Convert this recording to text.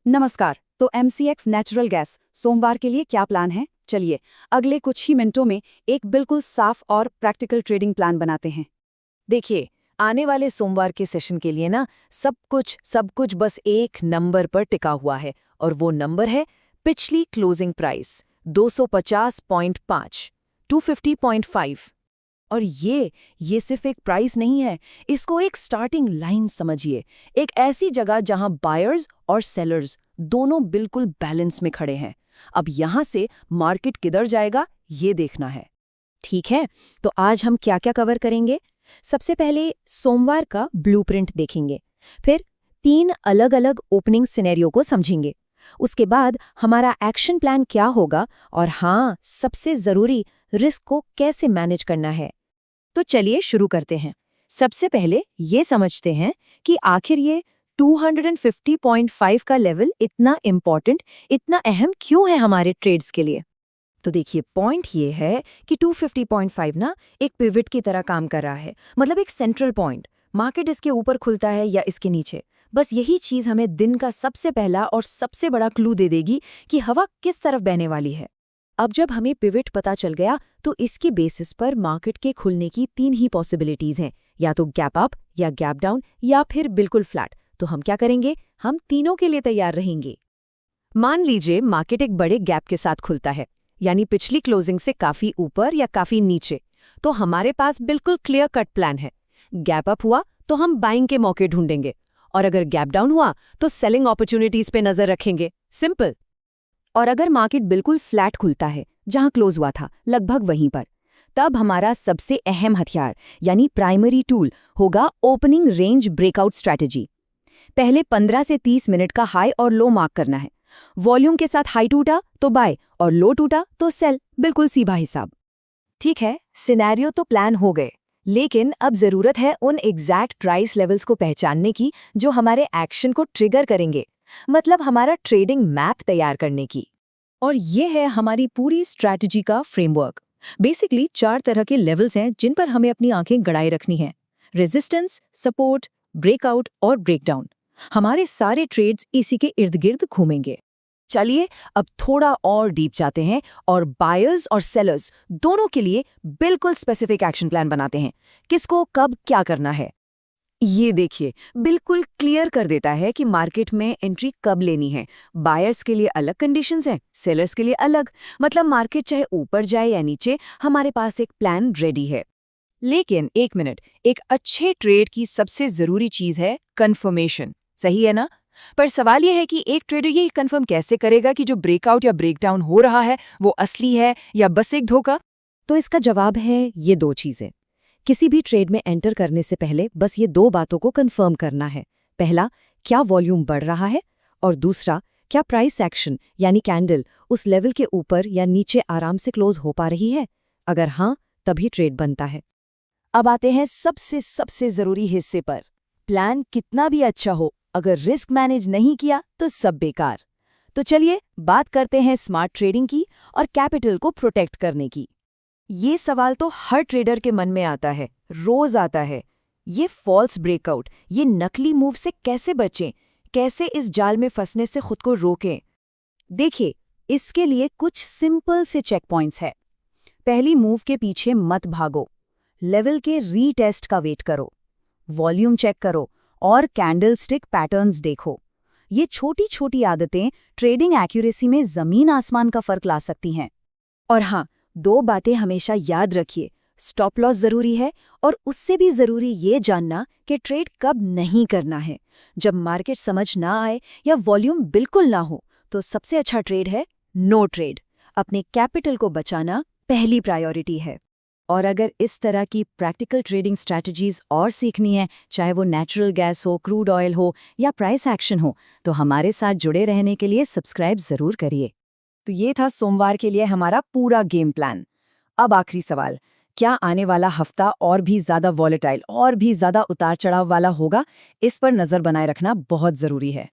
नमस्कार। तो MCX natural gas सोमवार के लिए क्या प्लान है? चलिए अगले कुछ ही मिनटों में एक बिल्कुल साफ और प्रैक्टिकल ट्रेडिंग प्लान बनाते हैं। देखिए, आने वाले सोमवार के सेशन के लिए ना सब कुछ बस एक नंबर पर टिका हुआ है और वो नंबर है पिछली क्लोजिंग प्राइस 250.5 250.5। और ये सिर्फ एक प्राइस नहीं है, इसको एक स्टार्टिंग लाइन समझिए। एक ऐसी जगह जहां बायर्स और सेलर्स दोनों बिल्कुल बैलेंस में खड़े हैं। अब यहां से मार्केट किधर जाएगा ये देखना है। ठीक है, तो आज हम क्या क्या कवर करेंगे? सबसे पहले सोमवार का ब्लूप्रिंट देखेंगे, फिर 3 अलग-अलग ओपनिंग सिनेरियो को समझेंगे। उसके बाद हमारा एक्शन प्लान क्या होगा और हाँ, सबसे जरूरी, रिस्क को कैसे मैनेज करना है। तो चलिए शुरू करते हैं। सबसे पहले ये समझते हैं कि आखिर ये 250.5 का लेवल इतना इम्पोर्टेंट, इतना अहम क्यों है हमारे ट्रेड्स के लिए। तो देखिए, पॉइंट ये है कि 250.5 ना एक पिवट की तरह काम कर रहा है, मतलब एक सेंट्रल पॉइंट। मार्केट इसके ऊपर खुलता है या इसके नीचे, बस यही चीज हमें दिन का सबसे पहला और सबसे बड़ा क्लू दे देगी कि हवा किस तरफ बहने वाली है। अब जब हमें पिवट पता चल गया तो इसकी बेसिस पर मार्केट के खुलने की 3 ही पॉसिबिलिटीज हैं, या तो गैप अप या गैप डाउन या फिर बिल्कुल फ्लैट। तो हम क्या करेंगे? हम तीनों के लिए तैयार रहेंगे। मान लीजिए मार्केट एक बड़े गैप के साथ खुलता है, यानी पिछली क्लोजिंग से काफी ऊपर या काफी नीचे, तो हमारे पास बिल्कुल क्लियर कट प्लान है। गैप अप हुआ तो हम बाइंग के मौके ढूंढेंगे, और अगर गैप डाउन हुआ तो सेलिंग अपॉर्चुनिटीज पे नजर रखेंगे। सिंपल। और अगर मार्केट बिल्कुल फ्लैट खुलता है, जहां क्लोज हुआ था लगभग वहीं पर, तब हमारा सबसे अहम हथियार यानी प्राइमरी टूल होगा ओपनिंग रेंज ब्रेकआउट स्ट्रैटेजी। पहले 15 से 30 मिनट का हाई और लो मार्क करना है। वॉल्यूम के साथ हाई टूटा तो बाय और लो टूटा तो सेल, बिल्कुल सीधा हिसाब। ठीक है, सिनेरियो तो प्लान हो गए, लेकिन अब जरूरत है उन एग्जैक्ट प्राइस लेवल्स को पहचानने की जो हमारे एक्शन को ट्रिगर करेंगे, मतलब हमारा ट्रेडिंग मैप तैयार करने की। और ये है हमारी पूरी स्ट्रैटेजी का फ्रेमवर्क। बेसिकली 4 तरह के लेवल्स हैं जिन पर हमें अपनी आंखें गड़ाए रखनी हैं: रेजिस्टेंस, सपोर्ट, ब्रेकआउट और ब्रेकडाउन। हमारे सारे ट्रेड्स इसी के इर्द गिर्द घूमेंगे। चलिए अब थोड़ा और डीप जाते हैं और बायर्स और सेलर्स दोनों के लिए बिल्कुल स्पेसिफिक एक्शन प्लान बनाते हैं। किसको कब क्या करना है ये देखिए, बिल्कुल क्लियर कर देता है कि मार्केट में एंट्री कब लेनी है। बायर्स के लिए अलग कंडीशंस हैं, सेलर्स के लिए अलग। मतलब मार्केट चाहे ऊपर जाए या नीचे, हमारे पास एक प्लान रेडी है। लेकिन एक मिनट, एक अच्छे ट्रेड की सबसे जरूरी चीज है कंफर्मेशन, सही है ना? पर सवाल यह है कि एक ट्रेडर ये कंफर्म कैसे करेगा कि जो ब्रेकआउट या ब्रेकडाउन हो रहा है वो असली है या बस एक धोखा? तो इसका जवाब है ये 2 चीजें। किसी भी ट्रेड में एंटर करने से पहले बस ये 2 बातों को कंफर्म करना है। पहला, क्या वॉल्यूम बढ़ रहा है, और दूसरा, क्या प्राइस एक्शन यानी कैंडल उस लेवल के ऊपर या नीचे आराम से क्लोज हो पा रही है। अगर हाँ, तभी ट्रेड बनता है। अब आते हैं सबसे जरूरी हिस्से पर। प्लान कितना भी अच्छा हो, अगर रिस्क मैनेज नहीं किया तो सब बेकार। तो चलिए बात करते हैं स्मार्ट ट्रेडिंग की और कैपिटल को प्रोटेक्ट करने की। ये सवाल तो हर ट्रेडर के मन में आता है, रोज आता है। ये फॉल्स ब्रेकआउट, ये नकली मूव से कैसे बचें, कैसे इस जाल में फंसने से खुद को रोकें? देखिए, इसके लिए कुछ सिंपल से चेक पॉइंट्स है। पहली मूव के पीछे मत भागो, लेवल के रीटेस्ट का वेट करो, वॉल्यूम चेक करो और कैंडलस्टिक पैटर्न्स देखो। ये छोटी छोटी आदतें ट्रेडिंग एक्यूरेसी में जमीन आसमान का फर्क ला सकती हैं। और हाँ, 2 बातें हमेशा याद रखिए। स्टॉप लॉस जरूरी है, और उससे भी जरूरी ये जानना कि ट्रेड कब नहीं करना है। जब मार्केट समझ ना आए या वॉल्यूम बिल्कुल ना हो, तो सबसे अच्छा ट्रेड है नो ट्रेड। अपने कैपिटल को बचाना पहली प्रायोरिटी है। और अगर इस तरह की प्रैक्टिकल ट्रेडिंग स्ट्रैटेजीज और सीखनी है, चाहे वो नेचुरल गैस हो, क्रूड ऑयल हो या प्राइस एक्शन हो, तो हमारे साथ जुड़े रहने के लिए सब्सक्राइब जरूर करिए। तो ये था सोमवार के लिए हमारा पूरा गेम प्लान। अब आखिरी सवाल, क्या आने वाला हफ्ता और भी ज्यादा वॉलेटाइल और भी ज्यादा उतार चढ़ाव वाला होगा? इस पर नजर बनाए रखना बहुत जरूरी है।